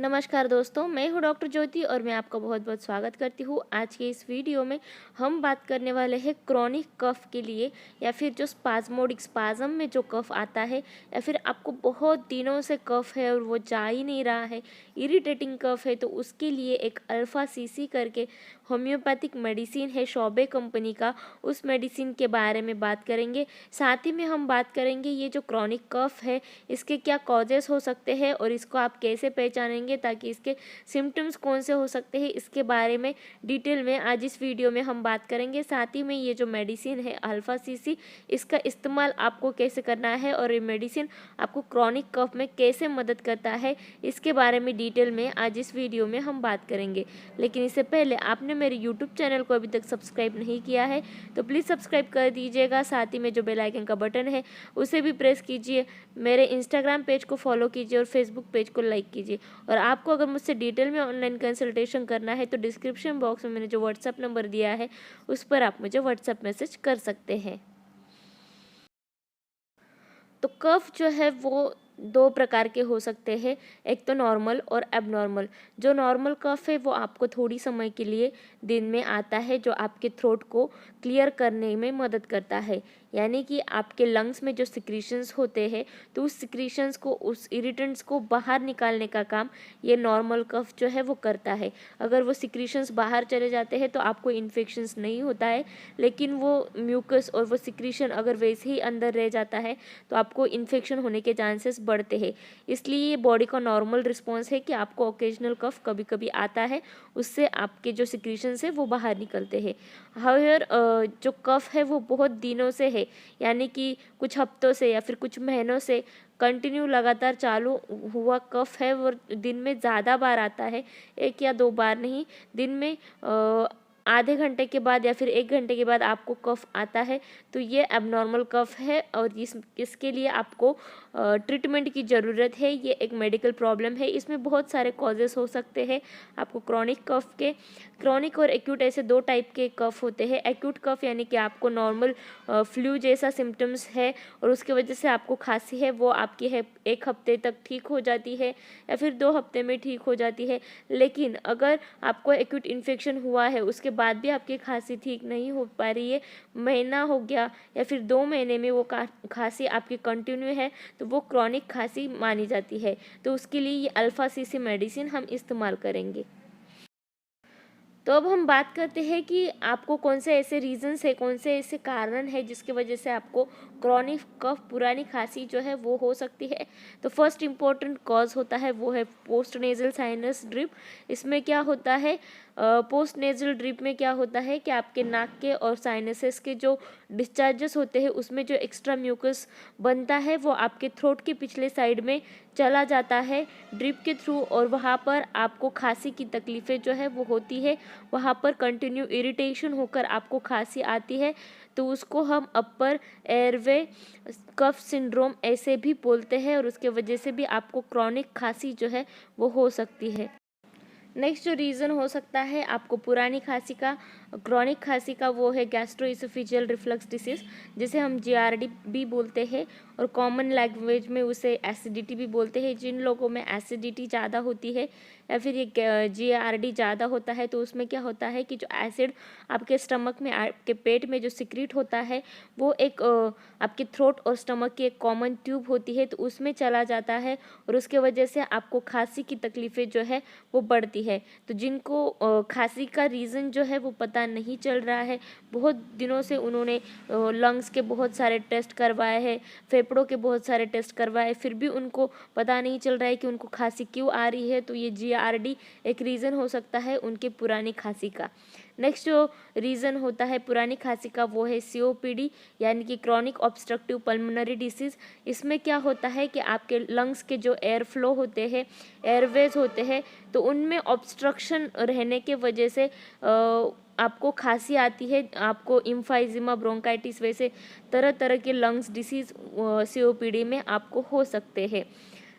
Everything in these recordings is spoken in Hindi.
नमस्कार दोस्तों, मैं हूं डॉक्टर ज्योति और मैं आपका बहुत बहुत स्वागत करती हूं। आज के इस वीडियो में हम बात करने वाले हैं क्रॉनिक कफ के लिए, या फिर जो स्पाज्मोडिक स्पाज्म में जो कफ आता है, या फिर आपको बहुत दिनों से कफ है और वो जा ही नहीं रहा है, इरिटेटिंग कफ है, तो उसके लिए एक अल्फा सीसी करके होम्योपैथिक मेडिसिन है शॉबे कंपनी का। उस मेडिसिन के बारे में बात करेंगे। साथ ही में हम बात करेंगे ये जो क्रॉनिक कफ है इसके क्या कॉजेस हो सकते हैं और इसको आप कैसे पहचानेंगे, ताकि इसके सिम्टम्स कौन से हो सकते हैं इसके बारे में डिटेल में आज इस वीडियो में हम बात करेंगे। साथ ही में ये जो मेडिसिन है अल्फा सीसी, इसका इस्तेमाल आपको कैसे करना है और ये मेडिसिन आपको क्रॉनिक कफ में कैसे मदद करता है, इसके बारे में डिटेल में आज इस वीडियो में हम बात करेंगे। लेकिन इससे पहले आपने मेरे यूट्यूब चैनल को अभी तक सब्सक्राइब नहीं किया है तो प्लीज़ सब्सक्राइब कर दीजिएगा। साथ ही में जो बेल आइकन का बटन है उसे भी प्रेस कीजिए। मेरे इंस्टाग्राम पेज को फॉलो कीजिए और फेसबुक पेज को लाइक कीजिए। और आपको अगर मुझसे डिटेल में ऑनलाइन कंसल्टेशन करना है तो डिस्क्रिप्शन बॉक्स में मैंने जो व्हाट्सएप नंबर दिया है उस पर आप मुझे व्हाट्सएप मैसेज कर सकते हैं। तो कफ जो है वो दो प्रकार के हो सकते हैं, एक तो नॉर्मल और एबनॉर्मल। जो नॉर्मल कफ है वो आपको थोड़ी समय के लिए दिन में आता है, जो आपके थ्रोट को क्लियर करने में मदद करता है। यानी कि आपके लंग्स में जो सिक्रीशंस होते हैं तो उस सिक्रीशंस को, उस इरिटेंट्स को बाहर निकालने का काम ये नॉर्मल कफ जो है वो करता है। अगर वो सिक्रीशंस बाहर चले जाते हैं तो आपको इन्फेक्शंस नहीं होता है, लेकिन वो म्यूकस और वो सिक्रीशन अगर वैसे ही अंदर रह जाता है तो आपको इन्फेक्शन होने के चांसेस बढ़ते हैं। इसलिए ये बॉडी का नॉर्मल रिस्पॉन्स है कि आपको ओकेजनल कफ कभी कभी आता है, उससे आपके जो सिक्रीशंस है वो बाहर निकलते हैं। हाउएवर जो कफ है वो बहुत दिनों से है, यानी कि कुछ हफ्तों से या फिर कुछ महीनों से कंटिन्यू लगातार चालू हुआ कफ है वो दिन में ज़्यादा बार आता है, एक या दो बार नहीं। दिन में आधे घंटे के बाद या फिर एक घंटे के बाद आपको कफ आता है तो ये एबनॉर्मल कफ है और इसके लिए आपको ट्रीटमेंट की ज़रूरत है। ये एक मेडिकल प्रॉब्लम है, इसमें बहुत सारे कॉजेस हो सकते हैं आपको क्रॉनिक कफ के। क्रॉनिक और एक्यूट ऐसे दो टाइप के कफ होते हैं। एक्यूट कफ यानी कि आपको नॉर्मल फ्लू जैसा सिम्टम्स है और उसकी वजह से आपको खांसी है, वो आपकी है एक हफ्ते तक ठीक हो जाती है या फिर 2 हफ्ते में ठीक हो जाती है। लेकिन अगर आपको एक्यूट इन्फेक्शन हुआ है उसके बाद भी आपकी खांसी ठीक नहीं हो पा रही है, महीना हो गया या फिर 2 महीने में वो खांसी आपकी कंटिन्यू है, तो वो क्रॉनिक खांसी मानी जाती है। तो उसके लिए ये अल्फा सीसी मेडिसिन हम इस्तेमाल करेंगे। तो अब हम बात करते हैं कि आपको कौन से ऐसे रीजंस है, कौन से ऐसे कारण है जिसकी वजह से आपको क्रॉनिक कफ, पुरानी खांसी जो है वो हो सकती है। तो फर्स्ट इम्पोर्टेंट कॉज होता है वो है पोस्ट नेजल साइनस ड्रिप। इसमें क्या होता है, पोस्ट नेजल ड्रिप में क्या होता है कि आपके नाक के और साइनसेस के जो डिस्चार्जेस होते हैं उसमें जो एक्स्ट्रा म्यूकस बनता है वो आपके थ्रोट के पिछले साइड में चला जाता है ड्रिप के थ्रू, और वहाँ पर आपको खांसी की तकलीफ़ें जो है वो होती है। वहाँ पर कंटिन्यू इरिटेशन होकर आपको खांसी आती है, तो उसको हम अपर एयरवे कफ सिंड्रोम ऐसे भी बोलते हैं, और उसके वजह से भी आपको क्रॉनिक खांसी जो है वो हो सकती है। नेक्स्ट जो रीज़न हो सकता है आपको पुरानी खांसी का, क्रॉनिक खांसी का, वो है गैस्ट्रोइसोफेजियल रिफ्लक्स डिसीज़, जिसे हम जीआरडी भी बोलते हैं और कॉमन लैंग्वेज में उसे एसिडिटी भी बोलते हैं। जिन लोगों में एसिडिटी ज़्यादा होती है या फिर ये जीआरडी ज़्यादा होता है तो उसमें क्या होता है कि जो एसिड आपके स्टमक में, आपके पेट में जो सिक्रीट होता है वो एक आपके थ्रोट और स्टमक की एक कॉमन ट्यूब होती है, तो उसमें चला जाता है और उसके वजह से आपको खांसी की तकलीफ़ें जो है वो बढ़ती है। तो जिनको खांसी का रीज़न जो है वो पता नहीं चल रहा है, बहुत दिनों से उन्होंने लंग्स के बहुत सारे टेस्ट करवाए हैं, फेफड़ों के बहुत सारे टेस्ट करवाए, फिर भी उनको पता नहीं चल रहा है कि उनको खांसी क्यों आ रही है, तो ये जीआरडी एक रीज़न हो सकता है उनके पुरानी खांसी का। नेक्स्ट जो रीज़न होता है पुरानी खांसी का वो है सीओपीडी, यानी कि क्रॉनिक ऑब्स्ट्रक्टिव पल्मोनरी डिसीज़। इसमें क्या होता है कि आपके लंग्स के जो एयर फ्लो होते हैं, एयरवेज होते हैं, तो उनमें ऑब्स्ट्रक्शन रहने के वजह से आपको खांसी आती है, आपको इम्फाइजिमा, ब्रोंकाइटिस, वैसे तरह तरह के लंग्स डिसीज़ सीओपीडी में आपको हो सकते हैं।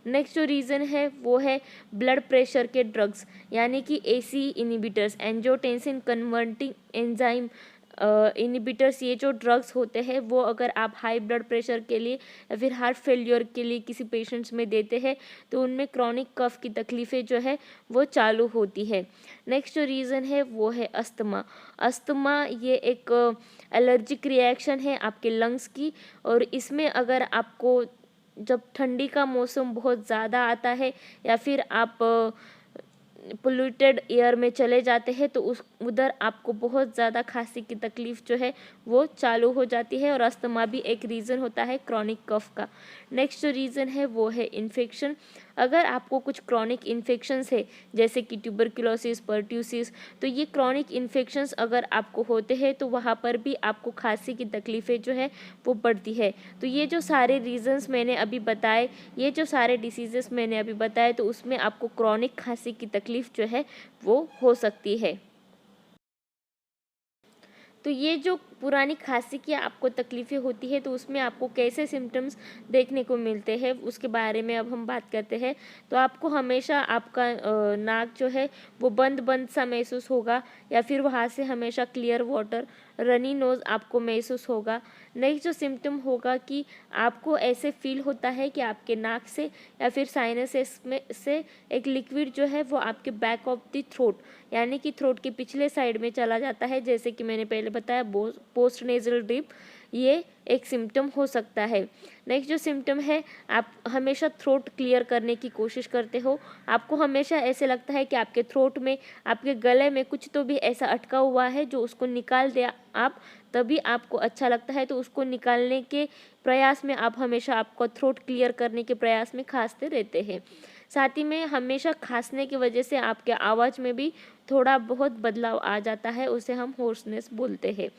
नेक्स्ट जो रीज़न है वो है ब्लड प्रेशर के ड्रग्स, यानी कि AC inhibitors, angiotensin converting enzyme inhibitors, ये जो ड्रग्स होते हैं वो अगर आप हाई ब्लड प्रेशर के लिए या फिर हार्ट फेल्योर के लिए किसी पेशेंट्स में देते हैं तो उनमें क्रॉनिक कफ की तकलीफ़ें जो है वो चालू होती है। नेक्स्ट जो रीज़न है वो है अस्थमा। अस्थमा ये एक एलर्जिक रिएक्शन है आपके लंग्स की, और इसमें अगर आपको जब ठंडी का मौसम बहुत ज़्यादा आता है या फिर आप पोल्यूटेड एयर में चले जाते हैं तो उस उधर आपको बहुत ज़्यादा खांसी की तकलीफ़ जो है वो चालू हो जाती है, और अस्थमा भी एक रीज़न होता है क्रॉनिक कफ का। नेक्स्ट जो रीज़न है वो है इन्फेक्शन। अगर आपको कुछ क्रॉनिक इन्फेक्शंस है जैसे कि ट्यूबरक्लोसिस, पर्ट्यूसिस, तो ये क्रॉनिक इन्फेक्शंस अगर आपको होते हैं तो वहाँ पर भी आपको खांसी की तकलीफ़ें जो है वो बढ़ती है। तो ये जो सारे रीज़न्स मैंने अभी बताए, ये जो सारे डिसीज़ेस मैंने अभी बताए, तो उसमें आपको क्रॉनिक खांसी की तकलीफ़ जो है वो हो सकती है। तो ये जो पुरानी खांसी की आपको तकलीफ़ें होती है तो उसमें आपको कैसे सिम्टम्स देखने को मिलते हैं उसके बारे में अब हम बात करते हैं। तो आपको हमेशा आपका नाक जो है वो बंद बंद सा महसूस होगा, या फिर वहाँ से हमेशा क्लियर वाटर, रनी नोज़ आपको महसूस होगा। नेक्स्ट जो सिम्टम होगा कि आपको ऐसे फील होता है कि आपके नाक से या फिर साइनसेस में से एक लिक्विड जो है वो आपके बैक ऑफ द थ्रोट, यानी कि थ्रोट के पिछले साइड में चला जाता है, जैसे कि मैंने पहले बताया पोस्ट नेज़ल ड्रिप, ये एक सिम्टम हो सकता है। नेक्स्ट जो सिम्टम है, आप हमेशा थ्रोट क्लियर करने की कोशिश करते हो, आपको हमेशा ऐसे लगता है कि आपके थ्रोट में, आपके गले में कुछ तो भी ऐसा अटका हुआ है जो उसको निकाल दे आप, तभी आपको अच्छा लगता है, तो उसको निकालने के प्रयास में आप हमेशा आपको थ्रोट क्लियर करने के प्रयास में खांसते रहते हैं। साथ ही में हमेशा खांसने की वजह से आपके आवाज़ में भी थोड़ा बहुत बदलाव आ जाता है, उसे हम होर्सनेस बोलते हैं।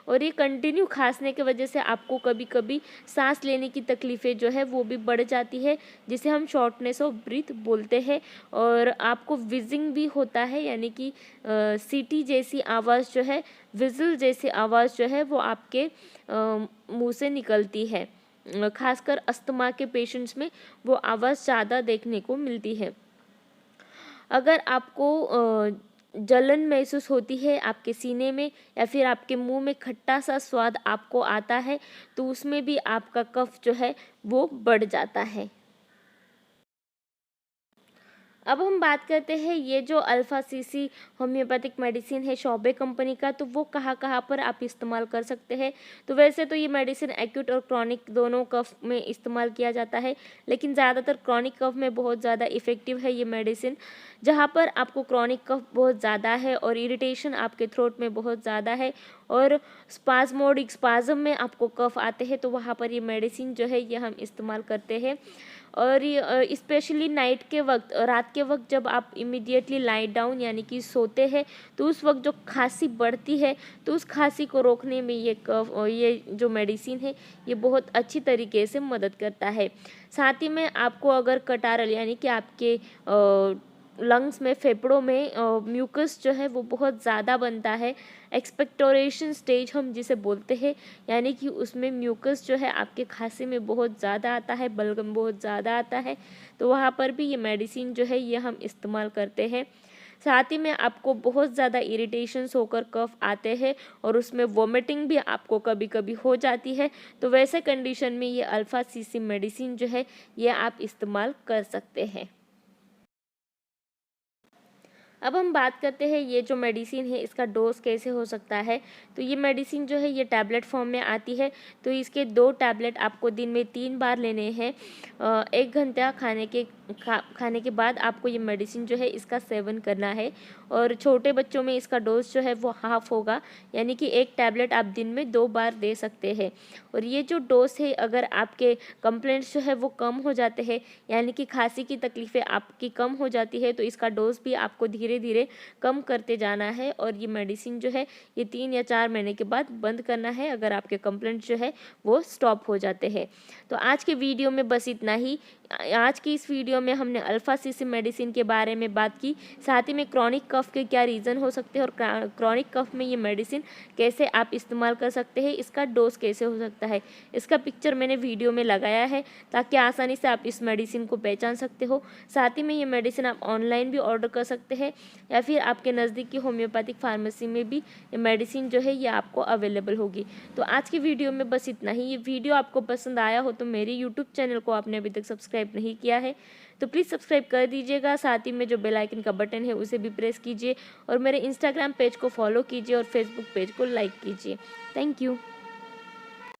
और ये कंटिन्यू खांसने की वजह से आपको कभी कभी सांस लेने की तकलीफ़ें जो है वो भी बढ़ जाती है, जिसे हम शॉर्टनेस ऑफ ब्रीथ बोलते हैं। और आपको विजिंग भी होता है, यानी कि सीटी जैसी आवाज़ जो है, विज़ल जैसी आवाज़ जो है वो आपके मुंह से निकलती है। खासकर अस्थमा के पेशेंट्स में वो आवाज़ ज़्यादा देखने को मिलती है। अगर आपको जलन महसूस होती है आपके सीने में, या फिर आपके मुंह में खट्टा सा स्वाद आपको आता है, तो उसमें भी आपका कफ जो है वो बढ़ जाता है। अब हम बात करते हैं ये जो अल्फ़ा सीसी होम्योपैथिक मेडिसिन है शॉबे कंपनी का, तो वो कहाँ कहाँ पर आप इस्तेमाल कर सकते हैं। तो वैसे तो ये मेडिसिन एक्यूट और क्रॉनिक दोनों कफ में इस्तेमाल किया जाता है, लेकिन ज़्यादातर क्रॉनिक कफ में बहुत ज़्यादा इफ़ेक्टिव है ये मेडिसिन। जहाँ पर आपको क्रॉनिक कफ बहुत ज़्यादा है और इरिटेशन आपके थ्रोट में बहुत ज़्यादा है और स्पाज़मोडिक स्पाज़म में आपको कफ आते हैं, तो वहाँ पर ये मेडिसिन जो है ये हम इस्तेमाल करते हैं। और ये स्पेशली नाइट के वक्त, रात के वक्त जब आप इमीडिएटली लाई डाउन यानी कि सोते हैं, तो उस वक्त जो खांसी बढ़ती है, तो उस खांसी को रोकने में ये जो मेडिसिन है ये बहुत अच्छी तरीके से मदद करता है। साथ ही में आपको अगर कटारल यानी कि आपके लंग्स में, फेफड़ों में म्यूकस जो है वो बहुत ज़्यादा बनता है, एक्सपेक्टोरेशन स्टेज हम जिसे बोलते हैं, यानी कि उसमें म्यूकस जो है आपके खांसी में बहुत ज़्यादा आता है, बलगम बहुत ज़्यादा आता है, तो वहाँ पर भी ये मेडिसिन जो है ये हम इस्तेमाल करते हैं। साथ ही में आपको बहुत ज़्यादा इरिटेशंस होकर कफ आते हैं और उसमें वोमिटिंग भी आपको कभी कभी हो जाती है, तो वैसे कंडीशन में ये अल्फ़ा सीसी मेडिसिन जो है ये आप इस्तेमाल कर सकते हैं। अब हम बात करते हैं ये जो मेडिसिन है इसका डोज कैसे हो सकता है। तो ये मेडिसिन जो है ये टैबलेट फॉर्म में आती है, तो इसके 2 टैबलेट आपको दिन में 3 बार लेने हैं। 1 घंटा खाने के बाद आपको ये मेडिसिन जो है इसका सेवन करना है, और छोटे बच्चों में इसका डोज जो है वो हाफ होगा, यानी कि 1 टैबलेट आप दिन में 2 बार दे सकते हैं। और ये जो डोज है, अगर आपके कंप्लेंट्स जो है वो कम हो जाते हैं, यानी कि खांसी की तकलीफ़ें आपकी कम हो जाती है, तो इसका डोज भी आपको धीरे धीरे कम करते जाना है, और ये मेडिसिन जो है ये 3 या 4 महीने के बाद बंद करना है अगर आपके कंप्लेंट्स जो है वो स्टॉप हो जाते हैं। तो आज के वीडियो में बस इतना ही। आज की इस वीडियो में हमने अल्फा सीसी मेडिसिन के बारे में बात की, साथ ही में क्रॉनिक कफ के क्या रीज़न हो सकते हैं और क्रॉनिक कफ में ये मेडिसिन कैसे आप इस्तेमाल कर सकते हैं, इसका डोज कैसे हो सकता है। इसका पिक्चर मैंने वीडियो में लगाया है ताकि आसानी से आप इस मेडिसिन को पहचान सकते हो। साथ ही में ये मेडिसिन आप ऑनलाइन भी ऑर्डर कर सकते हैं या फिर आपके नज़दीक की होम्योपैथिक फार्मेसी में भी ये मेडिसिन जो है ये आपको अवेलेबल होगी। तो आज की वीडियो में बस इतना ही। ये वीडियो आपको पसंद आया हो तो मेरी यूट्यूब चैनल को आपने अभी तक सब्सक्राइब नहीं किया है तो प्लीज़ सब्सक्राइब कर दीजिएगा। साथ ही में जो बेल आइकन का बटन है उसे भी प्रेस कीजिए और मेरे इंस्टाग्राम पेज को फॉलो कीजिए और फेसबुक पेज को लाइक कीजिए। Thank you.